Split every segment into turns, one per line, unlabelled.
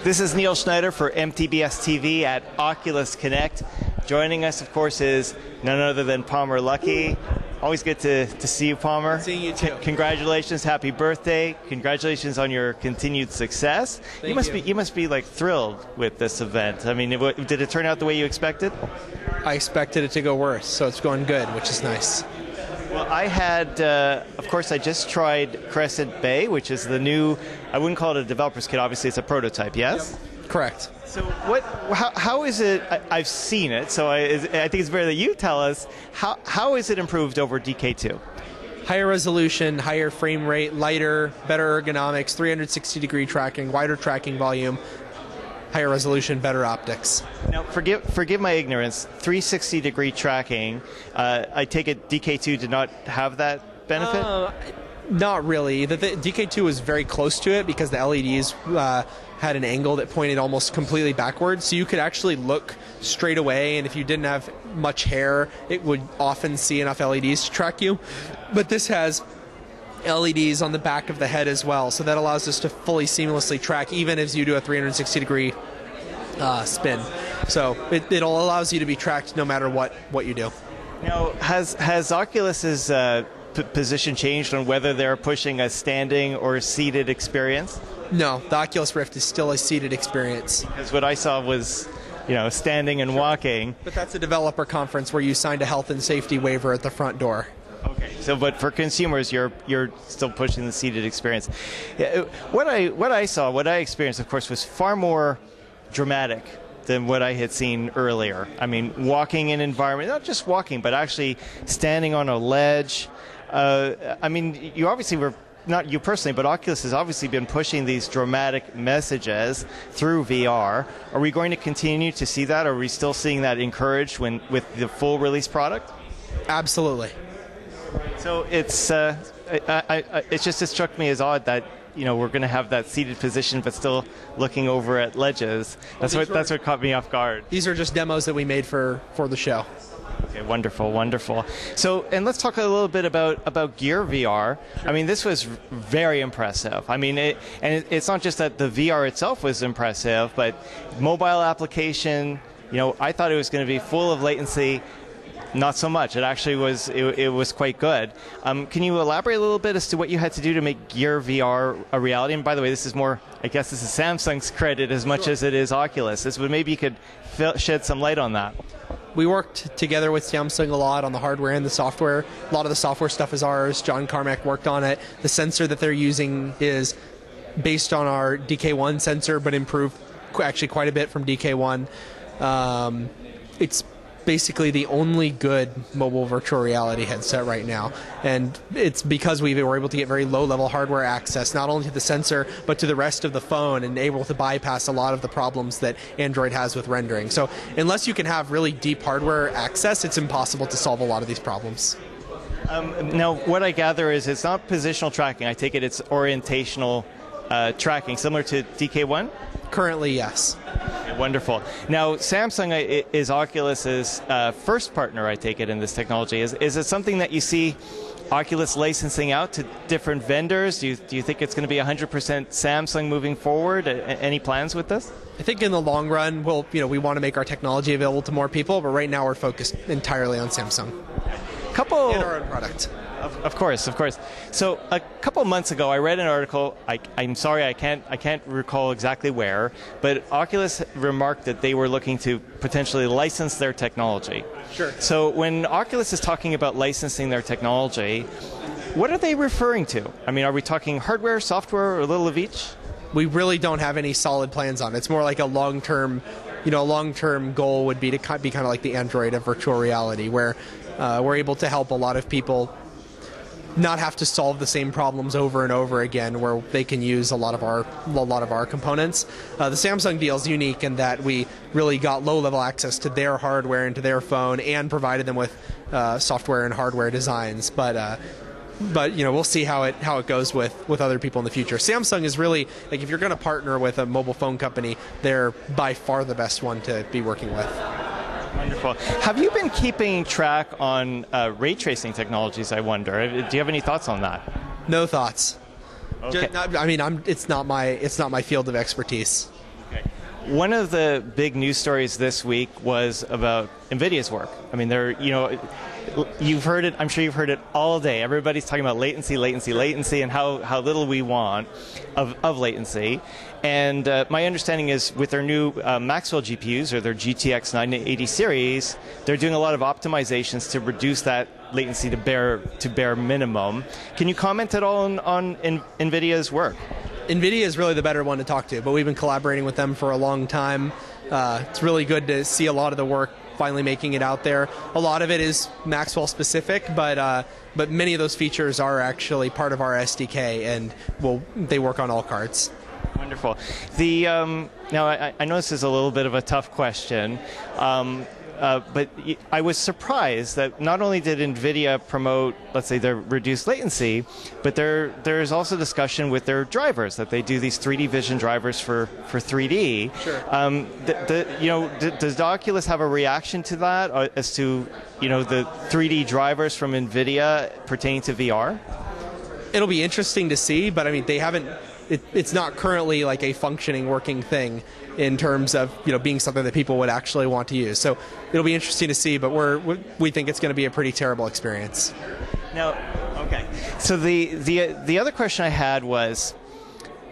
This is Neil Schneider for MTBS-TV at Oculus Connect. Joining us, of course, is none other than Palmer Luckey. Always good to see you, Palmer.
Seeing you too.
Congratulations, happy birthday! Congratulations on your continued success.
Thank you.
You must be like thrilled with this event. I mean, did it turn out the way you expected?
I expected it to go worse, so it's going good, which is nice.
Well, I had, of course, I just tried Crescent Bay, which is the new, I wouldn't call it a developer's kit, obviously it's a prototype, yes?
Yep. Correct.
So how is it, I've seen it, so I think it's better that you tell us, how is it improved over DK2?
Higher resolution, higher frame rate, lighter, better ergonomics, 360-degree tracking, wider tracking volume, higher resolution, better optics.
Now, forgive my ignorance, 360-degree tracking, I take it DK2 did not have that benefit?
Not really. The DK2 was very close to it because the LEDs had an angle that pointed almost completely backwards, so you could actually look straight away, and if you didn't have much hair, it would often see enough LEDs to track you. But this has LEDs on the back of the head as well, so that allows us to fully seamlessly track even as you do a 360-degree spin. So it allows you to be tracked no matter what you do.
Now, has Oculus's position changed on whether they're pushing a standing or seated experience?
No, the Oculus Rift is still a seated experience.
Because what I saw was, standing and walking.
But that's a developer conference where you signed a health and safety waiver at the front door.
Okay. So, but for consumers, you're still pushing the seated experience. Yeah, what I experienced, of course, was far more dramatic than what I had seen earlier. I mean, walking in environment, not just walking, but actually standing on a ledge. I mean, you obviously were, not you personally, but Oculus has obviously been pushing these dramatic messages through VR. Are we going to continue to see that? Are we still seeing that encouraged with the full release product?
Absolutely.
So it struck me as odd that we're going to have that seated position, but still looking over at ledges. That's what caught me off guard.
These are just demos that we made for the show.
Okay, wonderful, wonderful. So, and let's talk a little bit about Gear VR. Sure. I mean, this was very impressive. I mean, it's not just that the VR itself was impressive, but mobile application. I thought it was going to be full of latency. Not so much. It actually was. It was quite good. Can you elaborate a little bit as to what you had to do to make Gear VR a reality? And by the way, this is more. I guess this is Samsung's credit as much as it is Oculus. But maybe you could shed some light on that.
We worked together with Samsung a lot on the hardware and the software. A lot of the software stuff is ours. John Carmack worked on it. The sensor that they're using is based on our DK1 sensor, but improved actually quite a bit from DK1. It's basically the only good mobile virtual reality headset right now, and it's because we were able to get very low-level hardware access, not only to the sensor but to the rest of the phone, and able to bypass a lot of the problems that Android has with rendering. So unless you can have really deep hardware access, it's impossible to solve a lot of these problems.
Now, what I gather is it's not positional tracking. I take it it's orientational tracking, similar to DK1?
Currently, yes.
Okay, wonderful. Now, Samsung is Oculus's first partner, I take it, in this technology. Is it something that you see Oculus licensing out to different vendors? Do you think it's going to be 100% Samsung moving forward? Any plans with this?
I think in the long run, we want to make our technology available to more people, but right now we're focused entirely on Samsung. And our own product.
Of course. So a couple months ago, I read an article. I'm sorry, I can't recall exactly where, but Oculus remarked that they were looking to potentially license their technology.
Sure.
So when Oculus is talking about licensing their technology, what are they referring to? I mean, are we talking hardware, software, or a little of each?
We really don't have any solid plans on it. It's more like a long-term, a long-term goal would be to be kind of like the Android of virtual reality, where we're able to help a lot of people not have to solve the same problems over and over again, where they can use a lot of our components. The Samsung deal is unique in that we really got low-level access to their hardware and to their phone, and provided them with software and hardware designs. But we'll see how it goes with other people in the future. Samsung is really, like, if you're going to partner with a mobile phone company, they're by far the best one to be working with.
Wonderful. Have you been keeping track on ray tracing technologies, I wonder? Do you have any thoughts on that?
No thoughts.
Okay.
It's not my field of expertise.
Okay. One of the big news stories this week was about NVIDIA's work. I mean, you've heard it. I'm sure you've heard it all day. Everybody's talking about latency, and how little we want of latency. And my understanding is with their new Maxwell GPUs, or their GTX 980 series, they're doing a lot of optimizations to reduce that latency to bare minimum. Can you comment at all on NVIDIA's work?
NVIDIA is really the better one to talk to, but we've been collaborating with them for a long time. It's really good to see a lot of the work finally making it out there. A lot of it is Maxwell specific, but many of those features are actually part of our SDK, and they work on all cards.
Wonderful. Now, I know this is a little bit of a tough question, but I was surprised that not only did NVIDIA promote, let's say, their reduced latency, but there's also discussion with their drivers, that they do these 3D vision drivers for 3D.
Sure.
Does the Oculus have a reaction to that as to, the 3D drivers from NVIDIA pertaining to VR?
It'll be interesting to see, but I mean, they haven't. It's not currently like a functioning, working thing in terms of being something that people would actually want to use. So it'll be interesting to see, but we think it's going to be a pretty terrible experience.
Now, okay. So the other question I had was,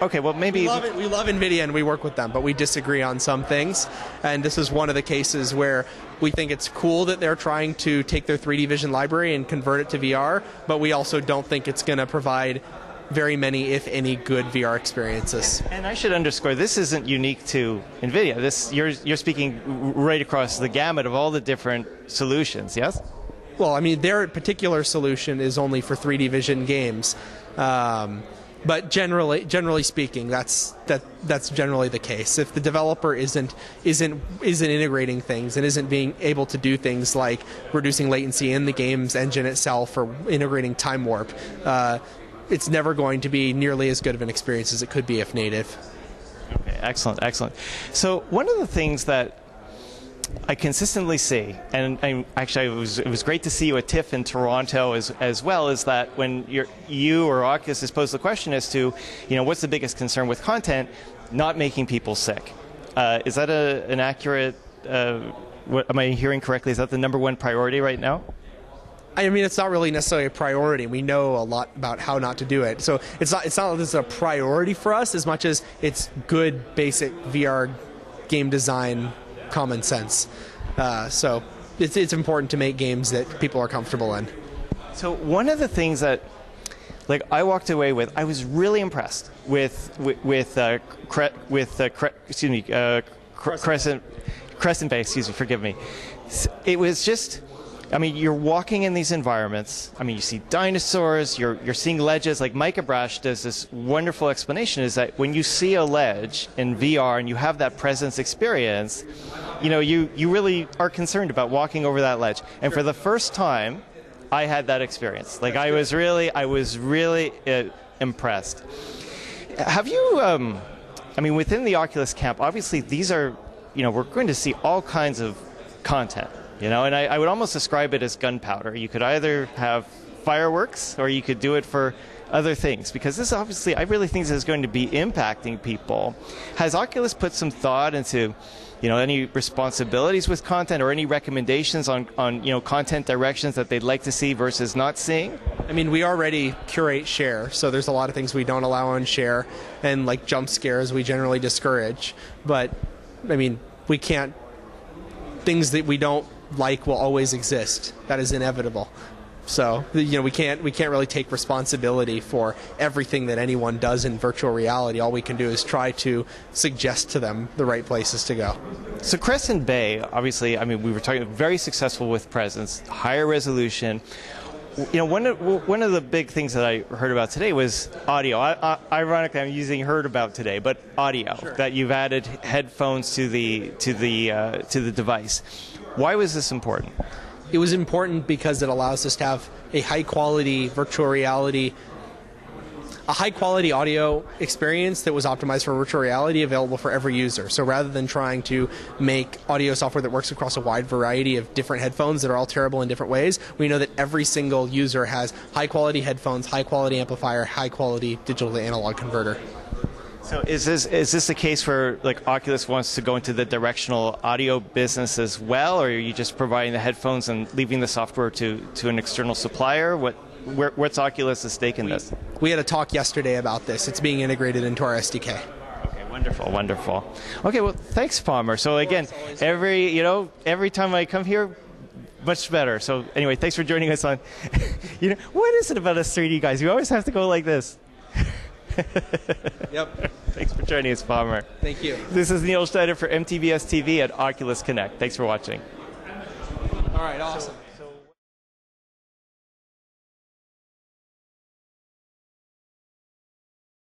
okay, well maybe
we love NVIDIA and we work with them, but we disagree on some things, and this is one of the cases where we think it's cool that they're trying to take their 3D vision library and convert it to VR, but we also don't think it's going to provide very many, if any, good VR experiences. And
I should underscore, this isn't unique to NVIDIA. You're speaking right across the gamut of all the different solutions, yes?
Well, I mean, their particular solution is only for 3D vision games, but generally speaking, that's generally the case. If the developer isn't integrating things and isn't being able to do things like reducing latency in the game's engine itself or integrating time warp, it's never going to be nearly as good of an experience as it could be if native.
Okay, excellent. So one of the things that I consistently see, and actually it was great to see you at TIFF in Toronto as well, is that when you or Oculus is posed the question as to, what's the biggest concern with content, not making people sick. Is that an accurate, am I hearing correctly, is that the number one priority right now?
I mean, it's not really necessarily a priority. We know a lot about how not to do it. So it's not that this is a priority for us as much as it's good, basic VR game design common sense. So it's important to make games that people are comfortable in.
So one of the things that I walked away with, I was really impressed with Crescent Bay, excuse me, forgive me. It was just, I mean, you're walking in these environments. I mean, you see dinosaurs. You're seeing ledges. Like Micah Brash does this wonderful explanation: is that when you see a ledge in VR and you have that presence experience, you really are concerned about walking over that ledge. And for the first time, I had that experience. Like I was really impressed. Have you? I mean, within the Oculus camp, obviously these are, we're going to see all kinds of content. And I would almost describe it as gunpowder. You could either have fireworks or you could do it for other things, because this obviously, I really think this is going to be impacting people. Has Oculus put some thought into, any responsibilities with content or any recommendations on content directions that they'd like to see versus not seeing?
I mean, we already curate share, so there's a lot of things we don't allow on share, and like jump scares we generally discourage. But, I mean, we can't, things that we don't like will always exist. That is inevitable. So we can't really take responsibility for everything that anyone does in virtual reality. All we can do is try to suggest to them the right places to go.
So Crescent Bay, obviously, I mean, we were talking very successful with presence, higher resolution. One of the big things that I heard about today was audio. Ironically, I'm using heard about today, but audio. Sure. That you've added headphones to the device. Why was this important?
It was important because it allows us to have a high-quality virtual reality a high-quality audio experience that was optimized for virtual reality available for every user. So rather than trying to make audio software that works across a wide variety of different headphones that are all terrible in different ways, we know that every single user has high-quality headphones, high-quality amplifier, high-quality digital to analog converter.
So is this the case where like Oculus wants to go into the directional audio business as well, or are you just providing the headphones and leaving the software to an external supplier? What's Oculus' stake in this?
We had a talk yesterday about this. It's being integrated into our SDK.
Okay, wonderful, wonderful. Okay, well, thanks, Palmer. So again, every time I come here, much better. So anyway, thanks for joining us on. What is it about us 3D guys? We always have to go like this.
Yep.
Thanks for joining us, Palmer.
Thank you.
This is Neil Schneider for MTBS-TV at Oculus Connect. Thanks for watching.
All right, awesome.